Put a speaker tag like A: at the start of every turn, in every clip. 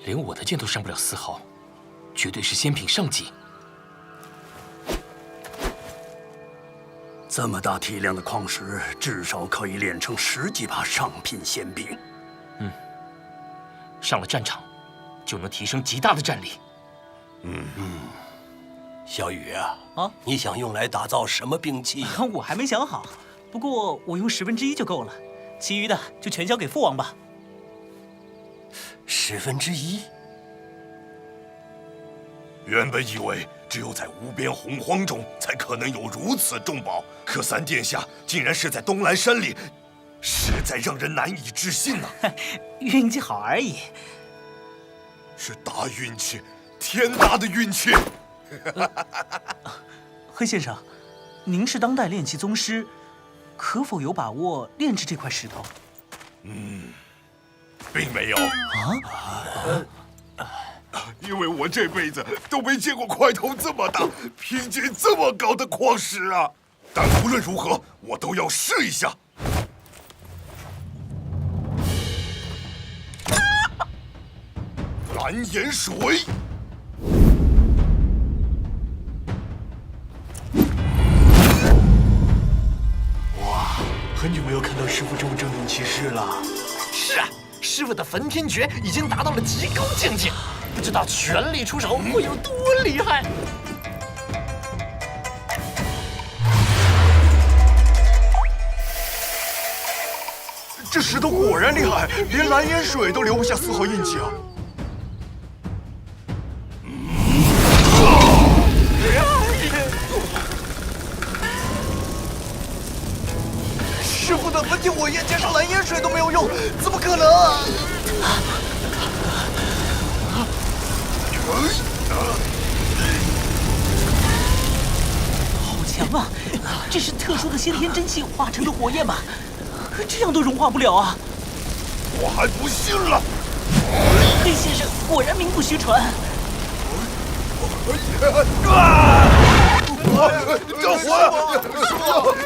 A: 连我的剑都伤不了丝毫，绝对是仙品上级。
B: 这么大体量的矿石，至少可以炼成10几把上品仙兵。
A: 上了战场，就能提升极大的战力。
C: 小雨啊，你想用来打造什么兵器？
D: 我还没想好，不过我用1/10就够了，其余的就全交给父王吧。
C: 1/10？
E: 原本以为只有在无边洪荒中才可能有如此重宝，可三殿下竟然是在东兰山里，实在让人难以置信啊！
D: 运气好而已。
E: 是大运气，天大的运气！
D: 黑先生，您是当代炼器宗师，可否有把握炼制这块石头？
E: 并没有因为我这辈子都没见过块头这么大、品质这么高的矿石啊！但无论如何，我都要试一下。蓝盐水。
F: 很久没有看到师傅这么正经其事了。
A: 是啊，师傅的焚天诀已经达到了极高境界，不知道全力出手会有多厉害。
F: 这石头果然厉害，连蓝盐水都留不下丝毫印记啊！师傅的焚天火焰加上蓝盐水都没有用，怎么可能啊！
D: 好强啊！这是特殊的先天真气化成的火焰吧？这样都融化不了啊！
E: 我还不信了！
D: 黑先生果然名不虚传。
E: 着火了！师傅，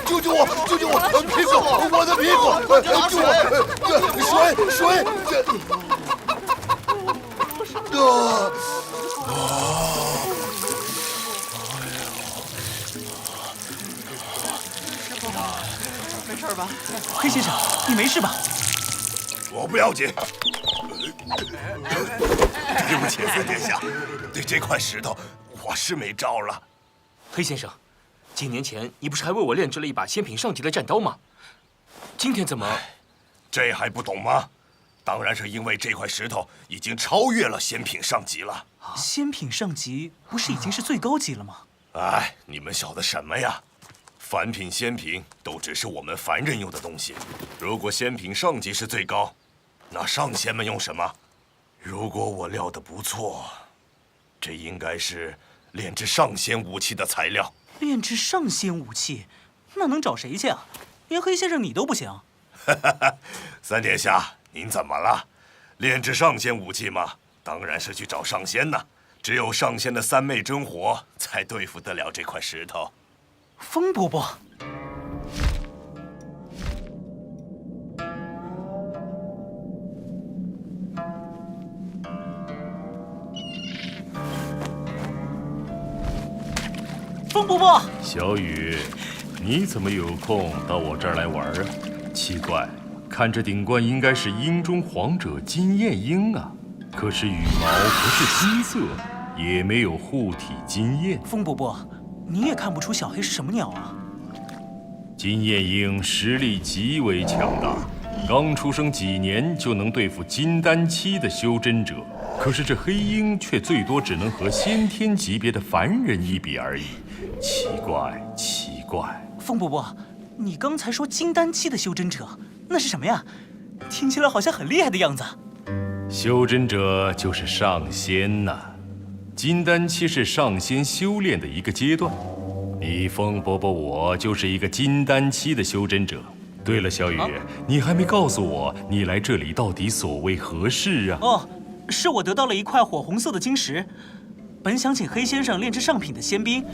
E: 救救我！救救我！屁股，我的屁股！救我！水！
D: 没事吧？黑先生，你没事吧？
E: 我不要紧。对不起，三殿下，对这块石头我是没招了。
A: 黑先生，几年前你不是还为我炼制了一把仙品上级的战刀吗？今天怎么……
E: 这还不懂吗？当然是因为这块石头已经超越了仙品上级了。
D: 仙品上级不是已经是最高级了吗？
E: 哎，你们晓得什么呀？凡品、仙品都只是我们凡人用的东西。如果仙品上级是最高，那上仙们用什么？如果我料得不错，这应该是炼制上仙武器的材料。
D: 炼制上仙武器，那能找谁去啊？连黑先生你都不行。
E: 三殿下，您怎么了？炼制上仙武器嘛，当然是去找上仙呐。只有上仙的三昧真火，才对付得了这块石头。
D: 风伯伯，风伯伯，
G: 小雨，你怎么有空到我这儿来玩啊？奇怪，看着顶冠应该是鹰中皇者金焰鹰啊，可是羽毛不是金色，也没有护体金焰。
D: 风伯伯，你也看不出小黑是什么鸟啊？
G: 金焰鹰实力极为强大，刚出生几年就能对付金丹期的修真者。可是这黑鹰却最多只能和先天级别的凡人一比而已，奇怪，奇怪。
D: 风伯伯，你刚才说金丹期的修真者，那是什么呀？听起来好像很厉害的样子。
G: 修真者就是上仙呐，金丹期是上仙修炼的一个阶段。你风伯伯我就是一个金丹期的修真者。对了，小雨，你还没告诉我你来这里到底所为何事啊？
D: 哦，是我得到了一块火红色的晶石，本想请黑先生炼制上品的仙兵，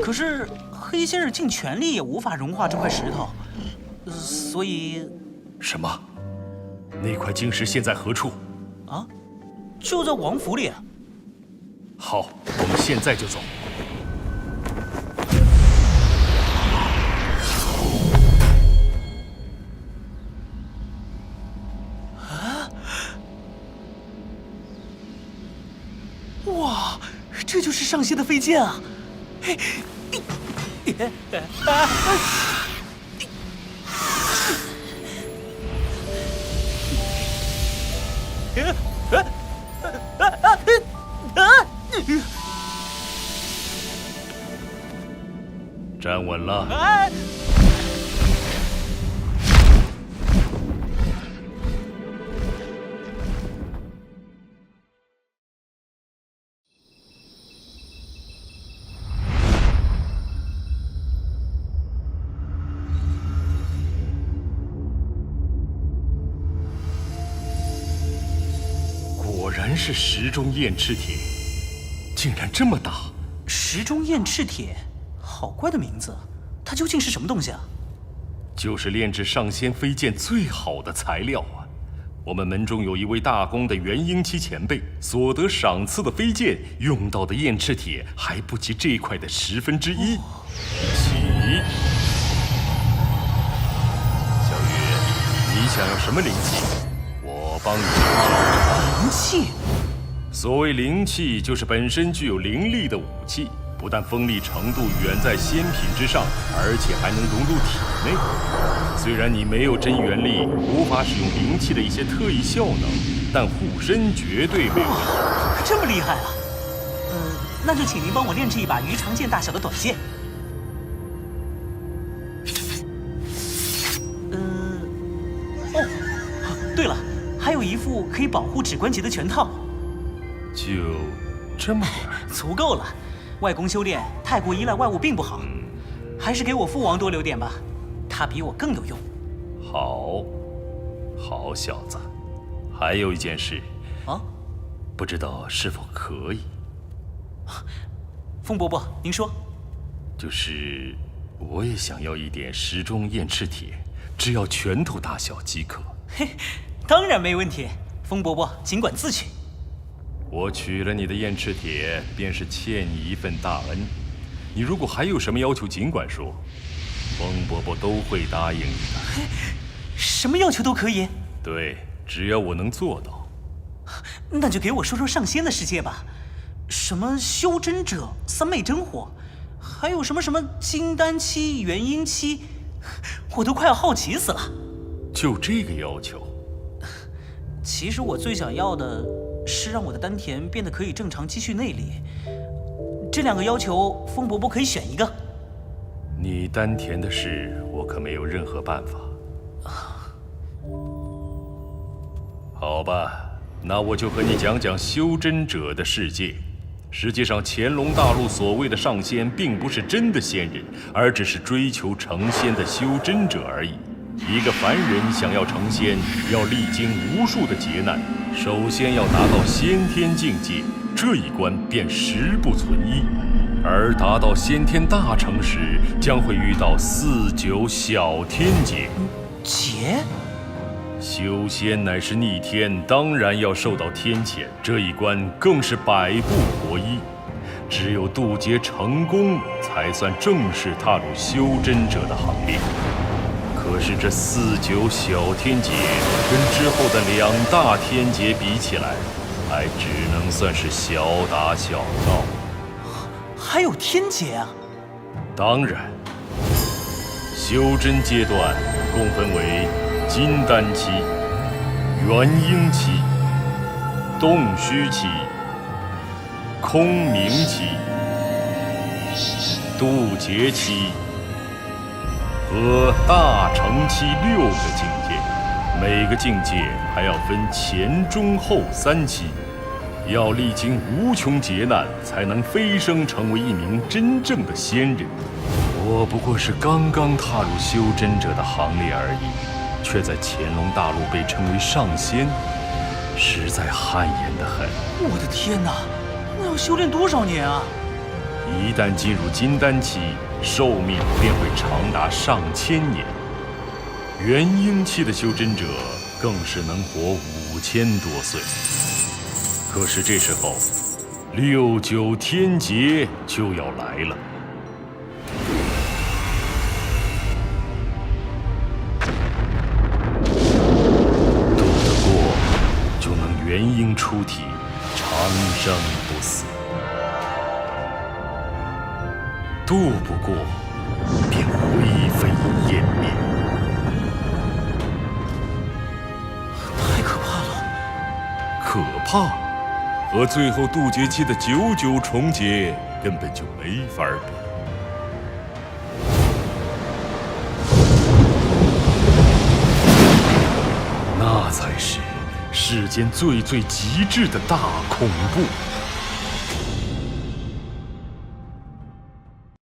D: 可是黑先生尽全力也无法融化这块石头，所以……
G: 什么？那块晶石现在何处？
D: 啊？就在王府里。
G: 好，我们现在就走。
D: 哇，这就是上仙的飞剑啊！
G: 站稳了。果然是石中燕赤铁，竟然这么大！
D: 石中燕赤铁，好怪的名字，它究竟是什么东西啊？
G: 就是炼制上仙飞剑最好的材料啊！我们门中有一位大功的元婴期前辈，所得赏赐的飞剑用到的燕赤铁还不及这块的1/10。起，小月，你想要什么灵气？我帮你炼制。
D: 灵气？
G: 所谓灵气，就是本身具有灵力的武器，不但锋利程度远在仙品之上，而且还能融入体内。虽然你没有真元力，无法使用灵气的一些特异效能，但护身绝对没有问题。
D: 这么厉害啊！那就请您帮我炼制一把鱼肠剑大小的短剑。对了，还有一副可以保护指关节的拳套。
G: 就这么点儿？
D: 足够了。外功修炼太过依赖外物并不好，还是给我父王多留点吧，他比我更有用。好小子。还有一件事啊，
G: 不知道是否可以？
D: 风伯伯，您说。
G: 就是我也想要一点石中燕赤铁，只要拳头大小即可。
D: 嘿，当然没问题，风伯伯尽管自取。
G: 我取了你的燕赤铁，便是欠你一份大恩。你如果还有什么要求，尽管说，风伯伯都会答应你的。
D: 什么要求都可以？
G: 对，只要我能做到。
D: 那就给我说说上仙的世界吧，什么修真者、三昧真火，还有什么金丹期、元婴期，我都快要好奇死了。
G: 就这个要求？
D: 其实我最想要的是让我的丹田变得可以正常积蓄内力。这2个要求，风伯伯可以选一个。
G: 你丹田的事，我可没有任何办法。好吧，那我就和你讲讲修真者的世界。实际上，乾隆大陆所谓的上仙，并不是真的仙人，而只是追求成仙的修真者而已。一个凡人想要成仙，要历经无数的劫难，首先要达到先天境界，这一关便10不存1。而达到先天大成时，将会遇到4、9小天劫。
D: 劫？
G: 修仙乃是逆天，当然要受到天谴，这一关更是百步搏一。只有渡劫成功，才算正式踏入修真者的行列。可是这4、9小天劫跟之后的2大天劫比起来，还只能算是小打小闹。
D: 还有天劫啊？
G: 当然，修真阶段共分为金丹期、元婴期、洞虚期、空明期、渡劫期和大成期6个境界，每个境界还要分前、中、后3期，要历经无穷劫难，才能飞升成为一名真正的仙人。我不过是刚刚踏入修真者的行列而已，却在乾隆大陆被称为上仙，实在汗颜得很。
D: 我的天哪，那要修炼多少年啊？
G: 一旦进入金丹期，寿命便会长达上千年。元婴期的修真者更是能活5000多岁。可是这时候，69天劫就要来了。渡得过，就能元婴出体，长生不死；渡不过，便灰飞烟灭。
D: 太可怕了！
G: 可怕，和最后渡劫期的99重劫根本就没法比。那才是世间最极致的大恐怖。